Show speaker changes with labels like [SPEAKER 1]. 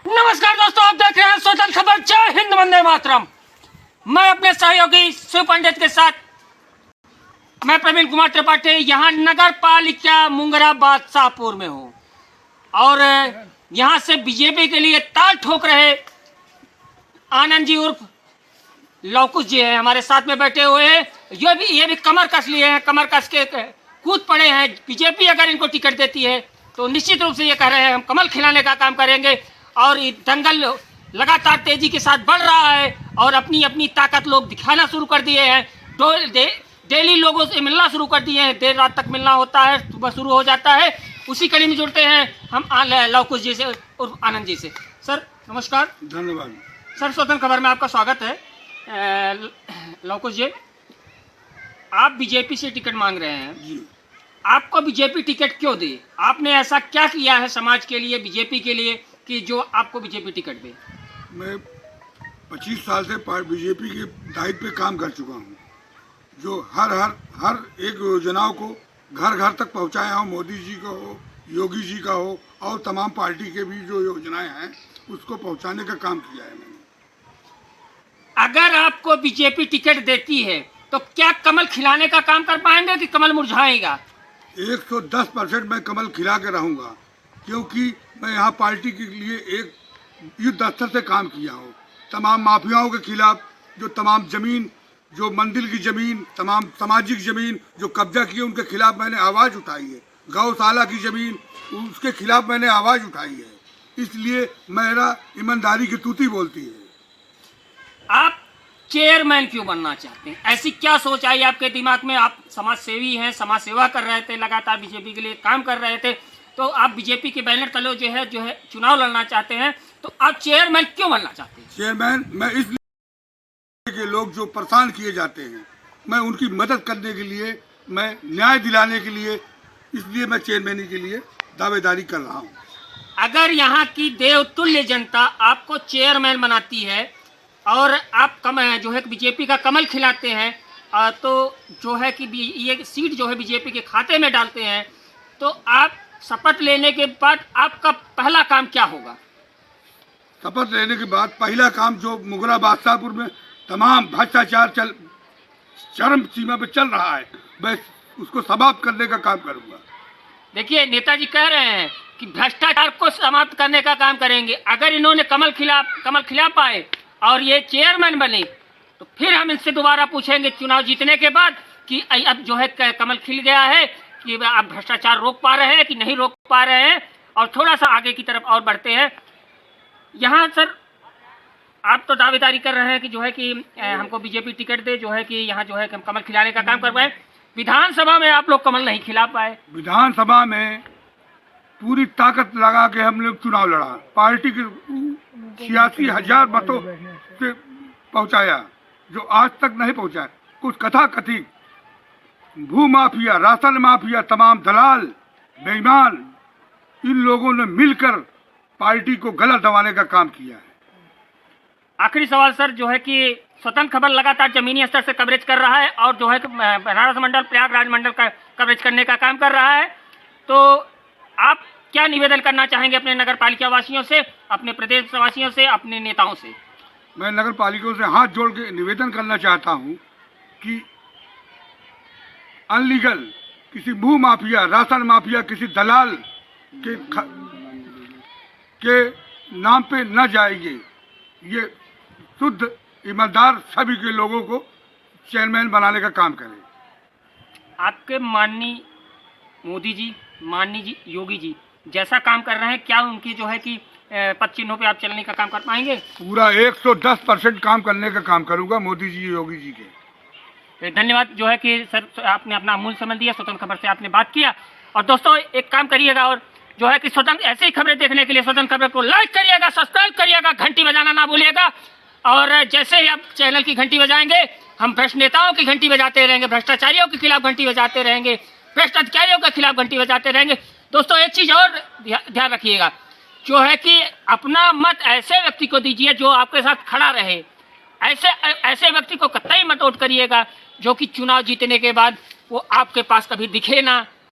[SPEAKER 1] नमस्कार दोस्तों, आप देख रहे हैं स्वतंत्र खबर। जय हिंद, वंदे मातरम। मैं अपने सहयोगी शिव पंडित के साथ मैं प्रवीण कुमार त्रिपाठी यहाँ नगर पालिका मुंगराबाद शाहपुर में हूँ और यहाँ से बीजेपी के लिए ताल ठोक रहे आनंद जी उर्फ लौकुश जी हैं, हमारे साथ में बैठे हुए हैं। ये भी कमर कस लिए हैं, कमर कस के कूद पड़े हैं। बीजेपी अगर इनको टिकट देती है तो निश्चित रूप से ये कह रहे हैं हम कमल खिलाने का काम करेंगे। और ये दंगल लगातार तेजी के साथ बढ़ रहा है और अपनी अपनी ताकत लोग दिखाना शुरू कर दिए हैं। डेली लोगों से मिलना शुरू कर दिए हैं, देर रात तक मिलना होता है, सुबह शुरू हो जाता है। उसी कड़ी में जुड़ते हैं हम लौकुश जी से और आनंद जी से। सर नमस्कार।
[SPEAKER 2] धन्यवाद
[SPEAKER 1] सर, स्वतंत्र खबर में आपका स्वागत है। लौकुश जी, आप बीजेपी से टिकट मांग रहे हैं
[SPEAKER 2] जी।
[SPEAKER 1] आपको बीजेपी टिकट क्यों दे? आपने ऐसा क्या किया है समाज के लिए, बीजेपी के लिए कि जो आपको बीजेपी टिकट दे?
[SPEAKER 2] मैं 25 साल से बीजेपी के दायित्व पे काम कर चुका हूँ, जो हर एक योजनाओं को घर घर तक पहुँचाया हो। मोदी जी का हो, योगी जी का हो और तमाम पार्टी के भी जो योजनाएं हैं उसको पहुँचाने का काम किया है मैंने।
[SPEAKER 1] अगर आपको बीजेपी टिकट देती है तो क्या कमल खिलाने का काम कर पाएंगे कि कमल मुरझाएगा?
[SPEAKER 2] 110% मैं कमल खिला के रहूँगा, क्योंकि मैं यहाँ पार्टी के लिए एक युद्ध स्तर से काम किया हूँ। तमाम माफियाओं के खिलाफ जो तमाम जमीन, जो मंदिर की जमीन, तमाम सामाजिक जमीन जो कब्जा किए उनके खिलाफ मैंने आवाज़ उठाई है। गौशाला की जमीन, उसके खिलाफ मैंने आवाज़ उठाई है। इसलिए मेरा ईमानदारी की तूती बोलती है।
[SPEAKER 1] आप चेयरमैन क्यों बनना चाहते हैं? ऐसी क्या सोच आई आपके दिमाग में? आप समाज सेवी हैं, समाज सेवा कर रहे थे, लगातार बीजेपी के लिए काम कर रहे थे, तो आप बीजेपी के बैनर तले जो है चुनाव लड़ना चाहते हैं, तो आप चेयरमैन क्यों बनना चाहते हैं?
[SPEAKER 2] चेयरमैन मैं इसलिए कि लोग जो परेशान किए जाते हैं, मैं उनकी मदद करने के लिए, मैं न्याय दिलाने के लिए, इसलिए मैं चेयरमैन के लिए दावेदारी कर रहा हूँ।
[SPEAKER 1] अगर यहाँ की देवतुल्य जनता आपको चेयरमैन बनाती है और आप जो है बीजेपी का कमल खिलाते हैं, तो जो है कि ये सीट जो है बीजेपी के खाते में डालते हैं, तो आप शपथ लेने के बाद आपका पहला काम क्या होगा?
[SPEAKER 2] शपथ लेने के बाद पहला काम जो मुंगराबाद शाहपुर में तमाम भ्रष्टाचार चरम सीमा पे चल रहा है, मैं उसको समाप्त करने का काम करूंगा।
[SPEAKER 1] देखिए, नेताजी कह रहे हैं कि भ्रष्टाचार को समाप्त करने का काम करेंगे। अगर इन्होंने कमल खिला पाए और ये चेयरमैन बने तो फिर हम इनसे दोबारा पूछेंगे चुनाव जीतने के बाद कि अब जो है कमल खिल गया है कि आप भ्रष्टाचार रोक पा रहे हैं कि नहीं रोक पा रहे हैं। और थोड़ा सा आगे की तरफ और बढ़ते हैं। यहाँ सर, आप तो दावेदारी कर रहे हैं कि जो है कि हमको बीजेपी टिकट दे, जो है कि यहाँ जो है कि हम कमल खिलाने का काम करवाएं। विधानसभा में आप लोग कमल नहीं खिला पाए।
[SPEAKER 2] विधानसभा में पूरी ताकत लगा के हम लोग चुनाव लड़ा, पार्टी के 86,000 मतों से पहुँचाया, जो आज तक नहीं पहुँचाया। कुछ कथा कथित भू माफिया, राशन माफिया, तमाम दलाल, बेईमान, इन लोगों ने मिलकर पार्टी को गलत दबाने का काम किया है।
[SPEAKER 1] आखिरी सवाल सर, जो है कि स्वतंत्र खबर लगातार जमीनी स्तर से कवरेज कर रहा है और जो है कि बनारस मंडल, प्रयागराज मंडल का कवरेज करने का काम कर रहा है, तो आप क्या निवेदन करना चाहेंगे अपने नगर पालिका वासियों से, अपने प्रदेश वासियों से, अपने नेताओं से?
[SPEAKER 2] मैं नगर पालिकाओं से हाथ जोड़ के निवेदन करना चाहता हूँ कि अनलीगल किसी भू माफिया, राशन माफिया, किसी दलाल के नाम पे न जाएंगे। ये शुद्ध ईमानदार सभी के लोगों को चेयरमैन बनाने का काम करें।
[SPEAKER 1] आपके माननीय मोदी जी, माननीय जी योगी जी जैसा काम कर रहे हैं, क्या उनकी जो है कि पद चिन्हों पे आप चलने का काम कर पाएंगे?
[SPEAKER 2] पूरा 110% काम करने का काम करूंगा मोदी जी, योगी जी के।
[SPEAKER 1] धन्यवाद। जो है कि सर, आपने अपना अमूल्य समय दिया, स्वतंत्र खबर से आपने बात किया। और दोस्तों, एक काम करिएगा, और जो है कि स्वतंत्र ऐसे ही खबरें देखने के लिए स्वतंत्र खबर को लाइक करिएगा, सब्सक्राइब करिएगा, घंटी बजाना ना भूलिएगा। और जैसे ही आप चैनल की घंटी बजाएंगे, हम भ्रष्ट नेताओं की घंटी बजाते रहेंगे, भ्रष्टाचारियों के खिलाफ घंटी बजाते रहेंगे, भ्रष्ट अधिकारियों के खिलाफ घंटी बजाते रहेंगे। दोस्तों, एक चीज़ और ध्यान रखिएगा, जो है कि अपना मत ऐसे व्यक्ति को दीजिए जो आपके साथ खड़ा रहे। ऐसे व्यक्ति को कतई मत वोट करिएगा जो कि चुनाव जीतने के बाद वो आपके पास कभी दिखे ना,